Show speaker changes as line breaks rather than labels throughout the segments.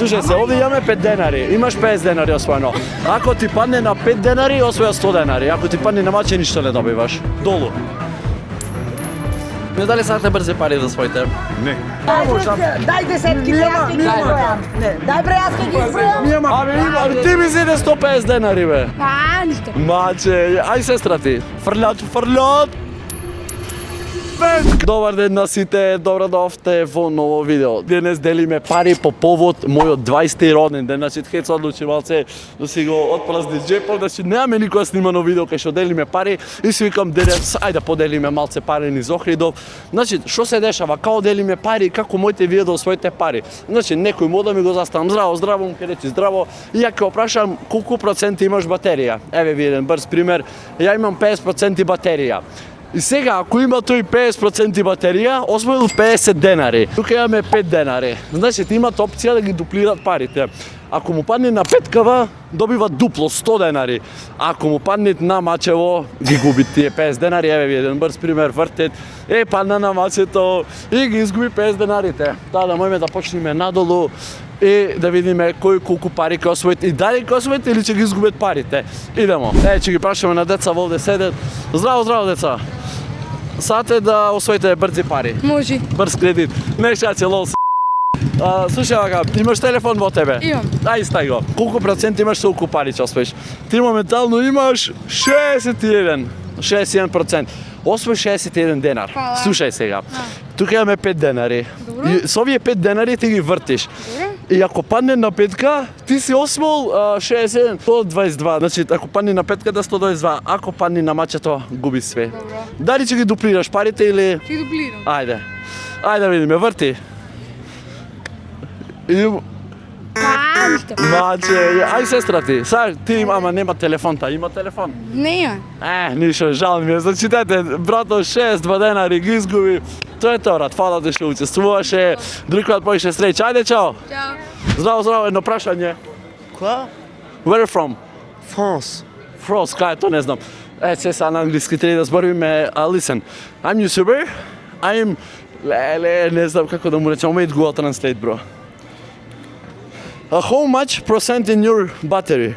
Слушај се, овде имаме 5 денари, имаш 50 денари освоено. Ако ти падне на 5 денари, освоја 100 денари. Ако ти падне на маче, ништо не добиваш. Долу. Не дали сакате брзи пари да своите?
Не.
Дај десетки, јас ќе ги избројам. Дај бре, јас ќе ги избројам.
Абе, има, ти ми зеде 150 денари, бе.
Ништо.
Маче, ај сестра ти. Фрлјат. Добар ден на сите, добро дојавте во ново видео. Денес делиме пари по повод мојот 20-ти роден ден. Значи, Хец одлучи малце да си го отпразни џепот, значи немаме никога снимано видео кај што делиме пари и си викам денес ајде поделиме малце пари низ Охридов. Значи, што се дешава? Као делиме пари, како моите вие да освоите пари? Значи, некој може да ми го заставам здраво, му ќе речи здраво и ја ќе опрашам колку проценти имаш батерија. Еве ви еден брз пример. Ја имам 50% батерија. И сега, ако има тој 50% батерија, освоил 50 денари. Тука имаме 5 денари. Значи, имат опција да ги дуплират парите. Ако му падне на петкава, добива дупло, 100 денари. Ако му падне на мачево, ги губи тие 50 денари. Еве ви еден брз пример, вртет. Падна на мачето и ги изгуби 50 денарите. Таа да можеме да почнеме надолу и да видиме кој колку пари ќе освоите и дали ќе освоите или ќе ги изгубат парите. Идемо. Ќе ги прашаме на деца во овде седат. Здраво деца. Сате да освоите брзи пари.
Може.
Брз кредит. Не шаќе лол. Слушај вака, имаш телефон во тебе?
Имам.
Ај стај го. Колку процент имаш со колку пари ќе освоиш? Ти моментално имаш 61%. Освој 61 денар.
Хвала.
Слушај сега. Тука имаме 5 денари. И со овие 5 денари ти ги вртиш. И ако падне на петка, ти си освоил 61, 122. Значи, ако падне на петка да 122, ако падне на мачето, губи све.
Добро.
Дали ќе ги дуплираш парите или...
Ќе дуплирам.
Ајде. Ајде да видиме, врти.
Ништо.
Маче, ај сестра ти. Сега ти има, ама нема телефон, та има телефон.
Не има.
Ништо, жал ми е. Значи, дете, брато, 6-2 денари ги изгуби. Тоа е тоа, брат. Фала ти што учествуваше. Друг пат поише среќа. Ајде, чао.
Чао.
Здраво, едно прашање.
Quoi?
Where are you from?
France.
France, кај тоа не знам. Се са на англиски треба да збориме. Listen, I'm YouTuber. I'm... не знам како да му речем. Умеет Google Translate, bro. How much percent in your battery?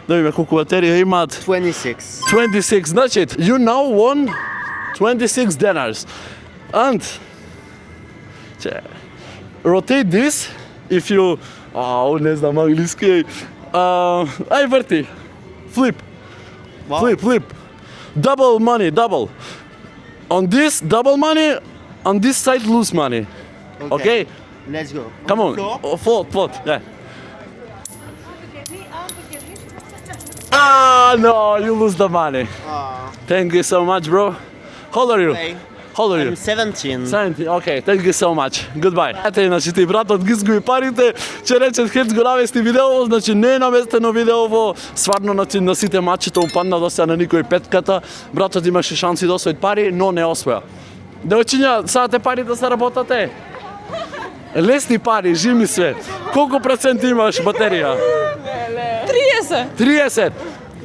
Да видиме колку батерија имаат.
26.
26. Значи, you now won 26 dinars. And rotate this if you... не знам англиски. Ај врти. Flip.
Wow.
Flip. Double money, double. On this, double money. On this side, lose money. Okay?
Let's go.
Come on.
Floor?
Float. Yeah. No, you lose the money. Thank you so much, bro. How old are you?
Okay.
How old are you?
I'm 17.
70, okay, thank you so much. Goodbye. Ете, значи ти братот ги изгуби парите, че рече Хец го навести видео, значи не е наместено видео во стварно на сите мачето упадна до сега на никој петката. Братот имаше шанси да освои пари, но не освоја. Девојчиња, сакате пари да се работате? Лесни пари, живи свет. Колку проценти имаш батерија?
30.
30.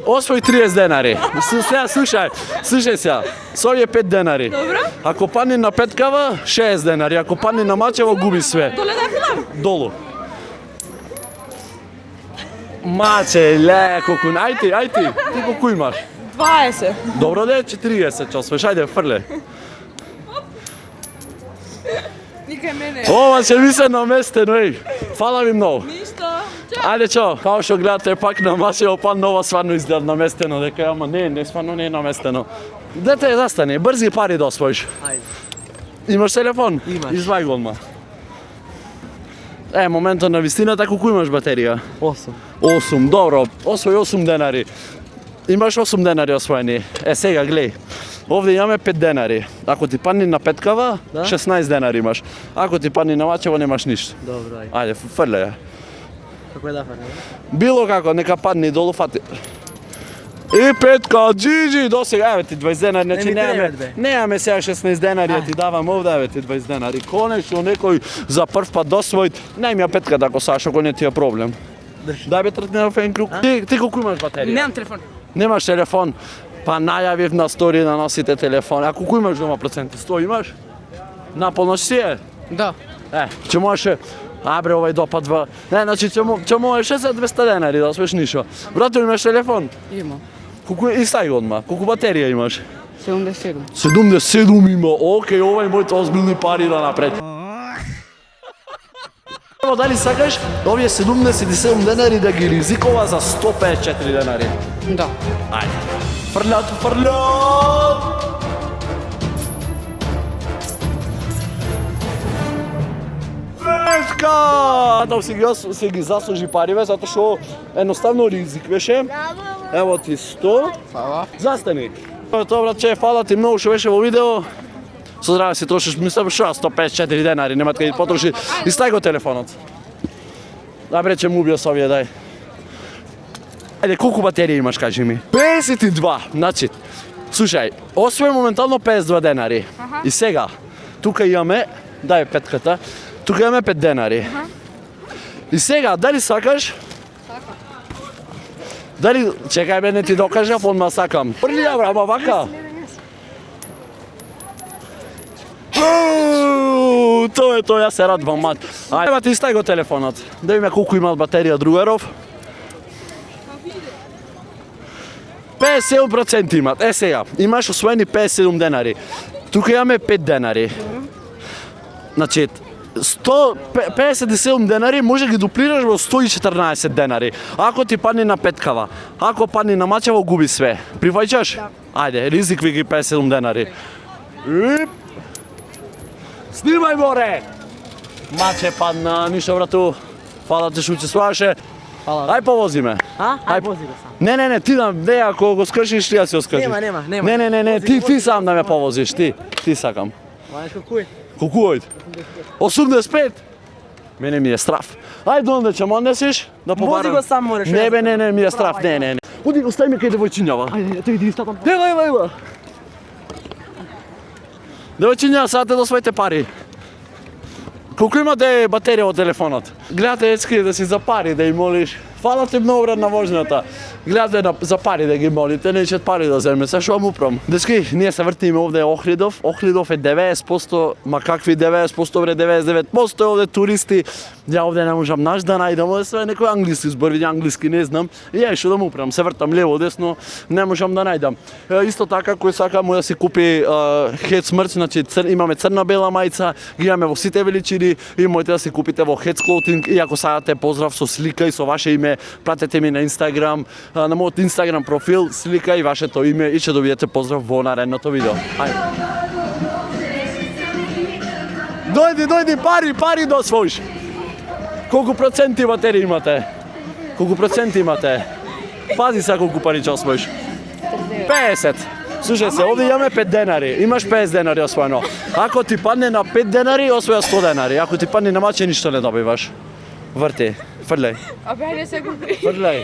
Освој 30 денари. Сега слушај сега. Со овие 5 денари.
Добро.
Ако падне на петкава, 6 денари. Ако падне на мачево, губи све.
Доле да филам.
Долу. Маче, колку... Ај ти. Ти колку имаш?
20.
Добро да е 40 часовеш. Ајде, фрле.
Никај мене.
Ова ќе ми се наместено, еј. Фала ви многу.
Ништо.
Ајде, чао. Као што гледате пак на мачево, падна ова сварно изгледа наместено. Дека, ама не, сварно не е наместено. Дете, застани, брзи пари да освоиш.
Ајде.
Имаш телефон?
Имаш.
Извај го одма. Моментот на вистината, колку имаш батерија?
8.
8, добро. Освој 8 денари. Имаш 8 денари освоени. Сега, глеј. Овде имаме 5 денари. Ако ти падне на петкава, 16 денари имаш. Ако ти падне на мачево, немаш ништо.
Добро, ајде.
Ајде, фрле ја.
Како е да фака?
Било како, нека падне и долу, фати. И петка, джиджи, до сега, еве ти 20 денари, значи немаме сега 16 денари, ја ти давам овде, еве ти 20 денари. Конечно, некој за прв пат досвоит, најми ја петка ако саш, ако не ти е проблем. Дај бе тртне на фен круг. Ти колку имаш батерија?
Немам телефон.
Немаш телефон? Па најавив на стори да носите телефон. А колку имаш дома проценти? 100 имаш? Наполно си е?
Да.
Че можеше А бре, овај допадва. Не, значи ќе можеш 200 денари да освоиш ништо. Брато, имаш телефон?
Има.
Колку и стај го одма. Колку батерија имаш?
77.
77 има. Океј, ова е моите озбилни пари да напред. Ево, дали сакаш овие 77 денари да ги ризикова за 154 денари?
Да.
Ајде. Фрлат! Петка! Да си ги заслужи париве, затоа што едноставно ризик беше. Ево ти 100.
Фала.
Застани. Тоа, братче, фала ти многу што беше во видео. Со здраве си трошиш, мислам што 154 денари, нема кај потроши. И стај го телефонот. Да, бре, ќе му убија со овие, дај. Ајде, колку батерија имаш, кажи ми? 52. Значи, слушај, освој моментално 52 денари. И сега, тука имаме, дај петката, тука имаме 5 денари. И сега, дали сакаш? Дали, чекај бе, не ти докажав, одма сакам. Прли ја, бра, ама вака. Тоа е тоа, јас се радвам, мат. Ајде, ти стај го телефонот. Да видиме колку имат батерија другаров. 57% имат. Е сега, имаш освоени 57 денари. Тука имаме 5 денари. Значи, 157 денари може ги дуплираш во 114 денари. Ако ти падне на петкава, ако падне на мачево, губи све. Прифаќаш? Ајде, ризикви ги 57 денари. Снимај, море! Маче падна, ништо, брату. Фала ти што учествуваше. Ај повози ме.
Ај вози го сам.
Не, ти не, ако го скршиш, ти ја си го скршиш.
Нема.
Не, ти сам да ме повозиш, ти сакам.
Мајаш колку?
Колку ојд? 85? Мене ми е страф. Ајде онде ќе ме однесиш да побарам.
Вози го сам, мореш.
Не бе, не, ми е страф, не. Оди, остави ме кај девојчињава.
Ајде, ти иди статам.
Ева. Девојчиња, сате до своите пари. Колку имате батерија во телефонот? Гледате, ецки, да си за пари да им молиш. Фала ти многу, брат, на вожната. Гледате за пари да ги молите, не ичет пари да земе, се што вам управам. Дески, ние се вртиме овде Охридов. Охридов е 90%, ма какви 90%, бре, 99% е овде туристи. Ја овде не можам наш да најдам, овде све некој англиски збор, види англиски не знам. И ја што да му управам, се вртам лево, десно, не можам да најдам. Исто така, кој сака му да си купи Heads мерч, значи имаме црна-бела мајца, ги имаме во сите величини и можете да си купите во Heads Clothing и ако сакате поздрав со слика и со ваше име, пратете ми на Инстаграм, на мојот Инстаграм профил, слика и вашето име и ќе добиете поздрав во наредното видео. Ајде. Дојди, пари да освоиш. Колку проценти батерија имате? Пази сега колку пари ќе освоиш. 50. Слушај се, овде имаме 5 денари. Имаш 50 денари освоено. Ако ти падне на 5 денари, освоја 100 денари. Ако ти падне на маче, ништо не добиваш. Врти, фрлеј.
Абе, се губи.
Фрлеј.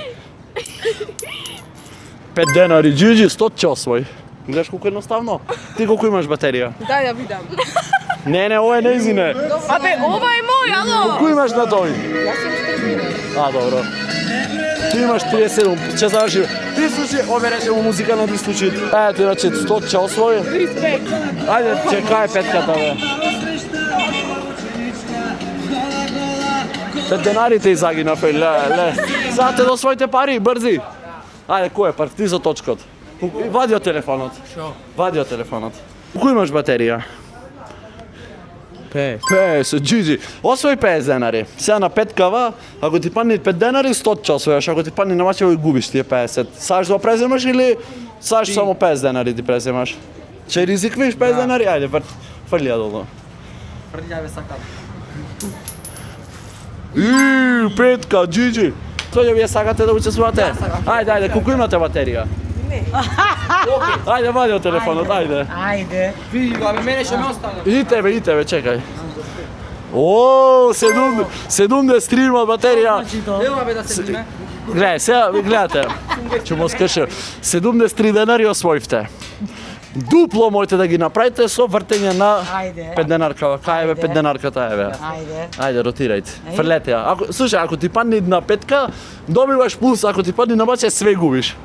5 денари, джиджи, 100 ќе освој. Гледаш колку едноставно? Ти колку имаш батерија?
Дај да видам.
Не, ова е нејзине.
Абе, ова е мој, ало!
Колку имаш на тој?
Јас сум 40.
Добро. Ти имаш 37, ќе заврши. Ти слуши, ове речемо музика на ти слуши. Ти значи 100 ќе освои.
Респект.
Ајде, чекај петката, бе. 5 денарите изагина, ле. Сате до своите пари, брзи. Ајде, кој е прв? Ти за точкот. Вади од телефонот.
Шо?
Вади од телефонот. Колку имаш батерија? 50, джиджи. Освој 50 денари. Сега на петкава, ако ти падне 5 денари, 100 ќе освојаш. Ако ти падне на мачево, губиш тие 50. Саш да преземаш или саш само 50 денари ти преземаш? Ќе ризиквиш 50 денари? Ајде, фрли ја долу.
Прди ја бе сакам.
Петка, джиджи. Тоа вие сакате да учествувате? Ајде, колку имате батерија?
Не.
Ајде, вади од телефонот, ајде.
Види го, абе мене што ме остана.
И тебе, чекај. О, 73 има батерија.
Ева бе да се видиме.
Гледај, сега гледате. Ќе му скажам. 73 денари освоивте. Дупло можете да ги направите со вртење на 5 денарка. Кај е бе 5 денарката е бе? Ајде, ротирајте. Фрлете ја. Слушај, ако ти падне на петка, добиваш плюс, ако ти падне на баче, све губиш.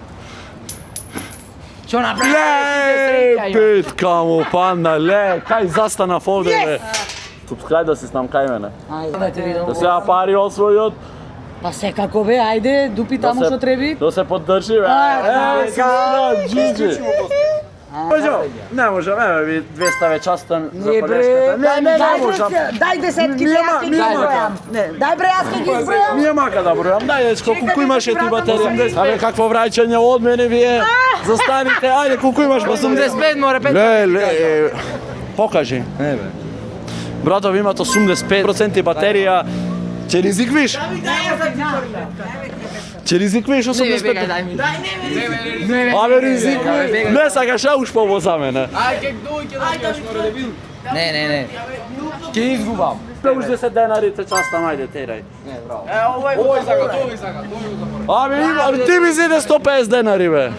Што направи?
Ле, петка му падна, ле, кај застанав овде, бе. Subscribe да си снам кај мене.
Ајде да те видам.
Да сега пари освојот,
Па секако бе, ајде, дупи таму што треби.
да се поддржи, бе. Джиджи. Не можам, еве ви 200 ве частен за
Не бре,
полешката. Не можам.
дај десетки, јас ќе ги избројам. Дај бре, јас ќе ги избројам.
Ние мака да бројам, дај дечко, колку имаш ти батерија? Абе, какво враќање од мене вие? Застаните, ајде, колку имаш батерија?
85 море, 5.
Ле, покажи. Не бе. Братов, имат 85% батерија. Ќе ризиквиш? Ќе ризиквиш 85%?
Дај ми.
Абе, ризиквиш. Не сакаш, а уш пово за мене.
Не. Ќе изгубам.
Уш 10 денари те частам, ајде, терај.
Овој сака.
Абе, ти ми зиде 150 денари, бе.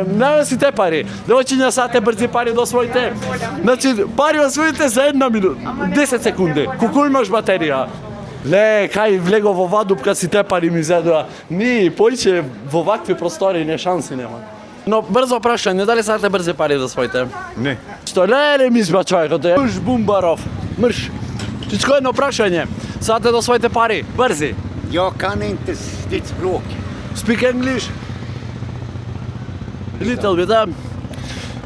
Не си те пари. Да очиња сате брзи пари до своите. Значи, пари освоите за 1 минута. 10 секунди. Колку имаш батерија? Ле, кај влего во вадупка си те пари ми зедоа. Ни, поиќе во вакви простори не шанси нема. Но брзо прашање, дали сате брзи пари за своите?
Не.
Што леле ми избра човекот е. Мрш Бумбаров. Мрш. Чичко едно прашање. Сате до своите пари, брзи.
Jag kan inte ditt språk.
Speak English? Little bit,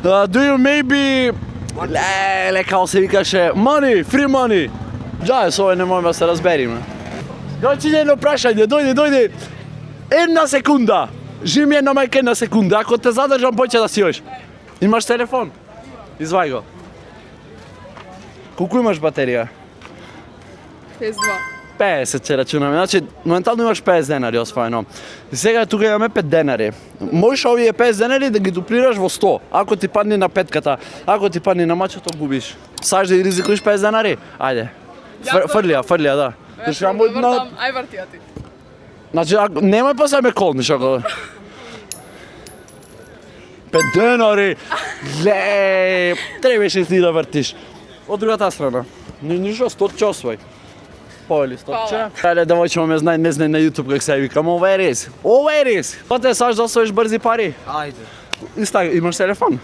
do you maybe... Леле, као се викаше, money, free money. Джај, со овој не можеме да се разбериме. Дојде едно прашање, дојде. 1 секунда. Жи ми едно мајка 1 секунда. Ако те задржам, поќе да си још. Имаш телефон? Извај го. Колку имаш батерија?
52.
50 ќе рачунаме, значи моментално имаш 50 денари освоено. И сега тука имаме 5 денари. Можеш овие 50 денари да ги дуплираш во 100. Ако ти падне на петката, ако ти падне на мачето, губиш. Саш да ризикуваш 50 денари? Ајде. Фрлија, да. Зашто
Добар там, ај вртија ти.
Значи, немој па се ме колниш, ако... 5 денари! Ле, требаше ти да вртиш. Од другата страна. Ништо 100 часови. Повели 100 ча. Ајде, девојче ме знае, не знае на YouTube как се викам, ова е рез. Па те саш да освоиш брзи пари.
Ајде.
Имаш телефон?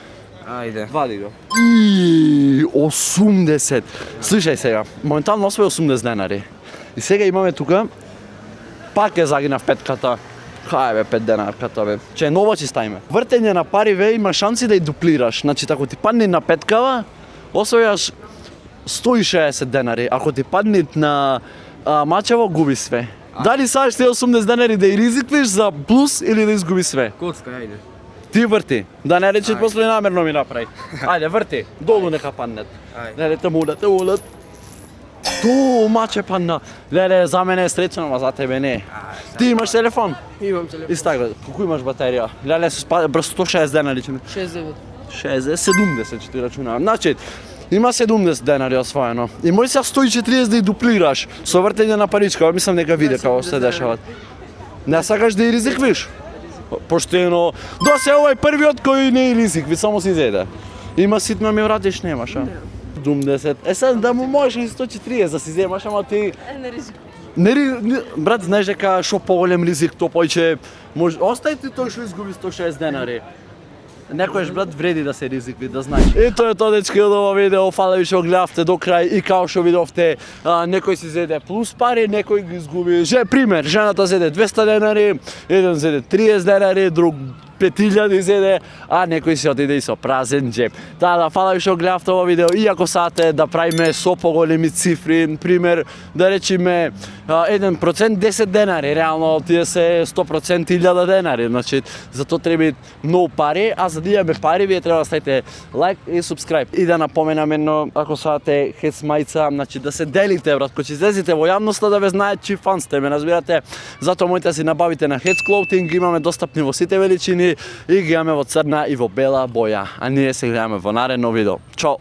Ајде.
Вади го. И 80. Слушај сега, моментално освои 80 денари. И сега имаме тука, пак е загинав петката. Хај бе, 5 денарката бе. Че ново ќе ставиме. Вртење на пари ве има шанси да ја дуплираш. Значи, ако ти падне на петкава, освојаш 160 денари. Ако ти падне на мачево, губи све. Дали саш ти 80 денари да ја ризиквиш за плюс или да изгуби све?
Коцка, ајде.
Ти врти. Да не речеш после намерно ми направи. Ајде, врти. Долу нека паднет. Леле, те молат. Ту, маче падна. Леле, за мене е среќно, ама за тебе не. Ти имаш телефон?
Имам телефон.
Истаго, колку имаш батерија? Леле, се спада, брз 160 денари ќе ми.
69.
70 ќе ти рачунавам. Значи, има 70 денари освоено. И може сега 140 да ја дуплираш со вртење на паричка, мислам нека виде како се дешават. Не сакаш да ја ризиквиш? Поштено. До се овој првиот кој не е ризикви, само си зеде. Има ситно ми вратиш, немаш, а? 70. Сега да му можеш и 140 да си земаш, ама ти...
Не ризик.
Брат, знаеш дека шо поголем ризик, то појќе може... Остај ти тој што изгуби 160 денари. Некојаш, брат, вреди да се ризикви, да знаеш. И тоа е тоа, дечки, од ова видео. Фала ви што гледавте до крај и као што видовте, некој си зеде плюс пари, некој ги изгуби. Пример, жената зеде 200 денари, еден зеде 30 денари, друг 5000 зеде, а некој си отиде и со празен джеб. Да, фала ви што гледавте ова видео и ако сакате да правиме со поголеми цифри, пример, да речиме 1% 10 денари, реално тие се 100% 1000 денари, значи за тоа треба многу пари, а за да имаме пари вие треба да ставите лайк и subscribe. И да напоменам едно, ако сакате хец мајца, значи да се делите, брат, кога ќе излезете во јавноста да ве знаат чи фан сте, ме разбирате, затоа можете да си набавите на Heads Clothing, имаме достапни во сите величини и ги имаме во црна и во бела боја. А ние се гледаме во наредно видео. Чао!